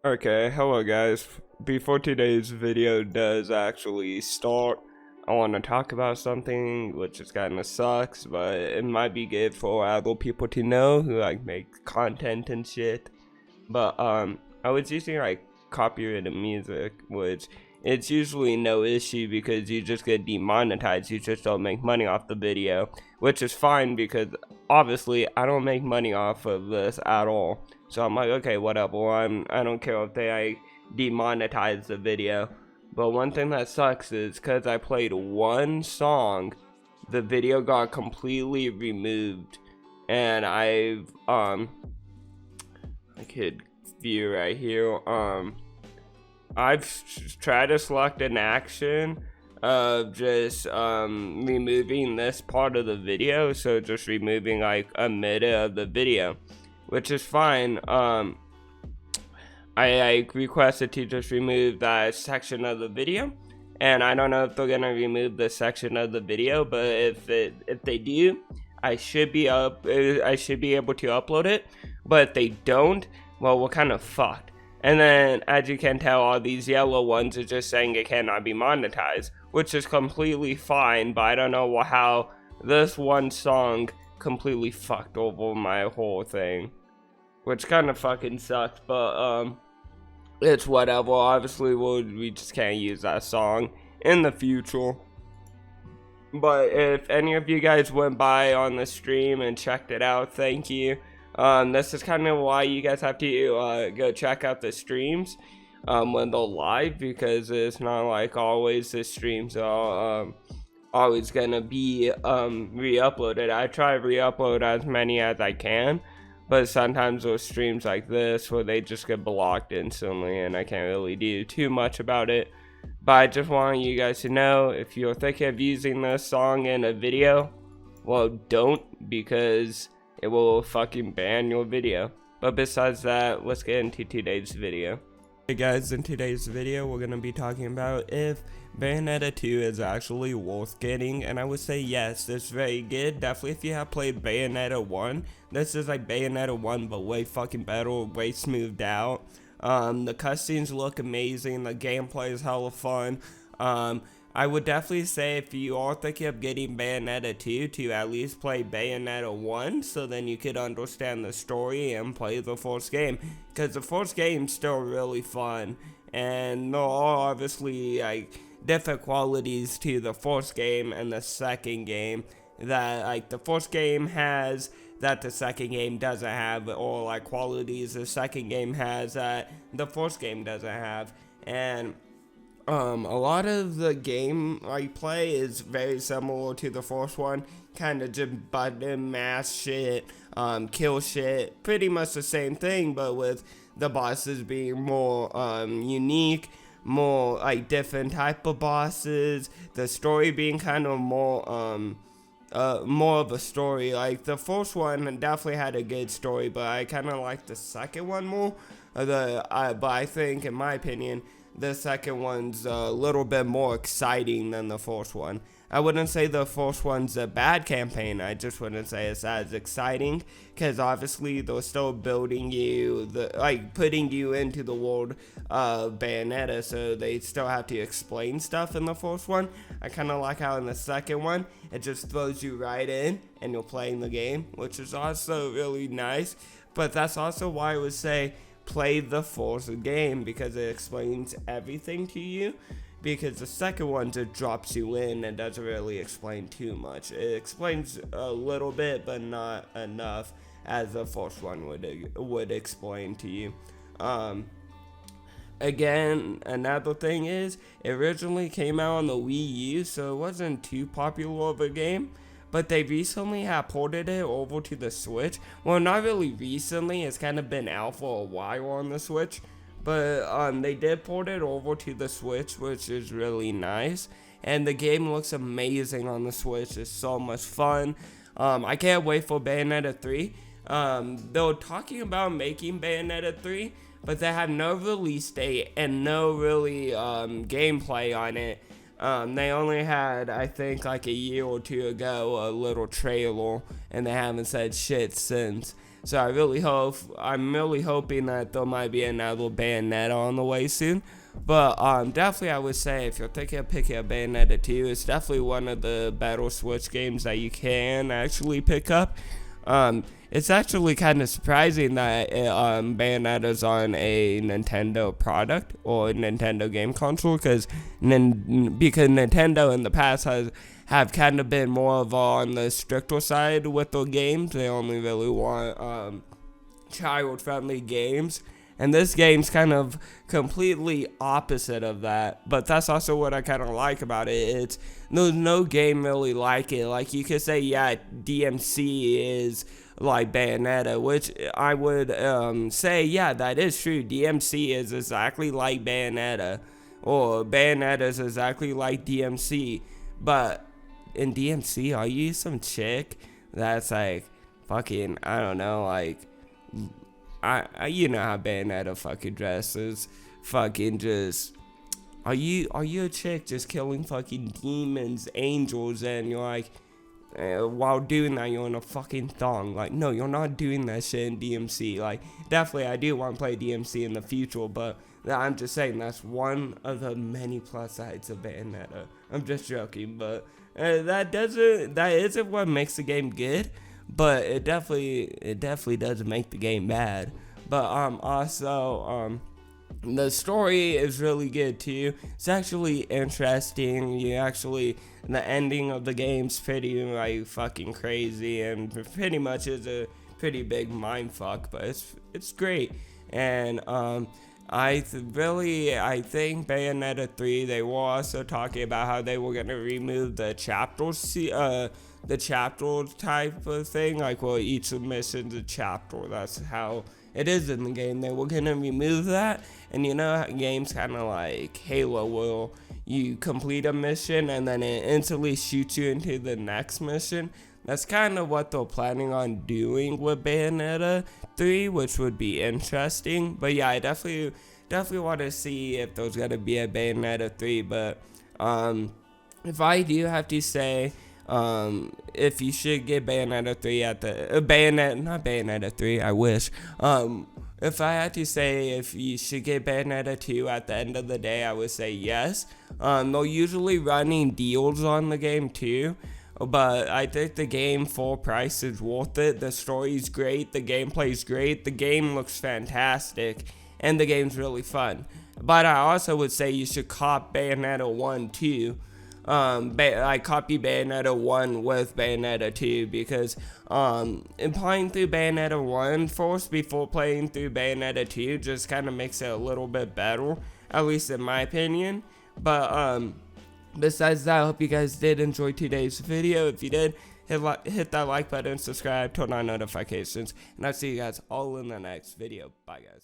Okay, hello guys. Before today's video does actually start, I want to talk about something which is kind of sucks, but it might be good for other people to know who like make content and shit. But I was using like copyrighted music, which it's usually no issue because you just get demonetized. You just don't make money off the video, which is fine because obviously I don't make money off of this at all. So I'm like, okay, whatever. I don't care if they demonetize the video. But one thing that sucks is because I played one song, the video got completely removed, and I could view right here. I've tried to select an action of just removing this part of the video, so just removing like a minute of the video, which is fine. I requested to just remove that section of the video, and I don't know if they're gonna remove the section of the video, but if they do, I should be able to upload it. But if they don't, well, we're kind of fucked. And then, as you can tell, all these yellow ones are just saying it cannot be monetized, which is completely fine, but I don't know how this one song completely fucked over my whole thing, which kind of fucking sucks, but it's whatever. Obviously, we just can't use that song in the future. But if any of you guys went by on the stream and checked it out, thank you. This is kind of why you guys have to go check out the streams when they're live, because it's not like always the streams are always gonna be re-uploaded. I try to re-upload as many as I can, but sometimes there's streams like this where they just get blocked instantly and I can't really do too much about it. But I just want you guys to know, if you're thinking of using this song in a video, well, don't, because it will fucking ban your video. But besides that, let's get into today's video. Hey guys, in today's video we're gonna be talking about if Bayonetta 2 is actually worth getting, and I would say yes, it's very good. Definitely if you have played Bayonetta 1, this is like Bayonetta 1 but way fucking better, way smoothed out. The cutscenes look amazing, the gameplay is hella fun. I would definitely say if you are thinking of getting Bayonetta 2 to at least play Bayonetta 1, so then you could understand the story and play the first game, because the first game's still really fun, and there are obviously like different qualities to the first game and the second game that like the first game has that the second game doesn't have, or like qualities the second game has that the first game doesn't have. And a lot of the game I play is very similar to the first one, kind of just button mash shit, kill shit, pretty much the same thing, but with the bosses being more unique, more like different type of bosses, the story being kind of more of a story. Like the first one definitely had a good story, but I kind of like the second one more. But I think, in my opinion, the second one's a little bit more exciting than the first one. I wouldn't say the first one's a bad campaign, I just wouldn't say it's as exciting, because obviously they're still building you, putting you into the world of Bayonetta, so they still have to explain stuff in the first one. I kind of like how in the second one, it just throws you right in, and you're playing the game, which is also really nice. But that's also why I would say play the first game, because it explains everything to you, because the second one just drops you in and doesn't really explain too much. It explains a little bit but not enough as the first one would explain to you. Again, another thing is, it originally came out on the Wii U, so it wasn't too popular of a game, but they recently have ported it over to the Switch. Well, not really recently, it's kind of been out for a while on the Switch, but they did port it over to the Switch, which is really nice, and the game looks amazing on the Switch. It's so much fun. I can't wait for Bayonetta 3. They were talking about making Bayonetta 3, but they have no release date and no really gameplay on it. They only had, I think, like a year or two ago, a little trailer, and they haven't said shit since. So I'm really hoping that there might be another Bayonetta on the way soon. But definitely I would say if you're thinking of picking up Bayonetta 2, it's definitely one of the better Switch games that you can actually pick up. It's actually kind of surprising that Bayonetta's on a Nintendo product or a Nintendo game console, because Nintendo in the past have kind of been more of on the stricter side with their games. They only really want child-friendly games. And this game's kind of completely opposite of that. But that's also what I kind of like about it. There's no game really like it. Like, you could say, yeah, DMC is like Bayonetta, which I would say, yeah, that is true. DMC is exactly like Bayonetta. Or Bayonetta is exactly like DMC. But in DMC, are you some chick that's like fucking, I don't know, like... you know how Bayonetta fucking dresses, fucking just, are you a chick just killing fucking demons, angels, and you're like, while doing that you're in a fucking thong? Like, no, you're not doing that shit in DMC. Like, definitely I do want to play DMC in the future, but I'm just saying that's one of the many plus sides of Bayonetta. I'm just joking, but that isn't what makes the game good. But it definitely doesn't make the game bad. But also the story is really good too. It's actually interesting. The ending of the game's pretty like fucking crazy, and pretty much is a pretty big mind fuck. But it's great. And I think Bayonetta 3, they were also talking about how they were gonna remove the chapter type of thing, like, well, each mission's a chapter. That's how it is in the game. They were gonna remove that. And you know how games kind of like Halo, where you complete a mission and then it instantly shoots you into the next mission? That's kind of what they're planning on doing with Bayonetta 3, which would be interesting. But yeah, I definitely want to see if there's gonna be a Bayonetta 3. But if I do have to say, if you should get Bayonetta 3 at the not Bayonetta 3, I wish. If I had to say if you should get Bayonetta 2 at the end of the day, I would say yes. They're usually running deals on the game too, but I think the game full price is worth it. The story's great, the gameplay's great, the game looks fantastic, and the game's really fun. But I also would say you should cop Bayonetta 1 too. I copy Bayonetta 1 with Bayonetta 2, because in playing through Bayonetta 1 first before playing through Bayonetta 2 just kind of makes it a little bit better, at least in my opinion. But besides that, I hope you guys did enjoy today's video. If you did, hit that like button, subscribe, turn on notifications, and I'll see you guys all in the next video. Bye, guys.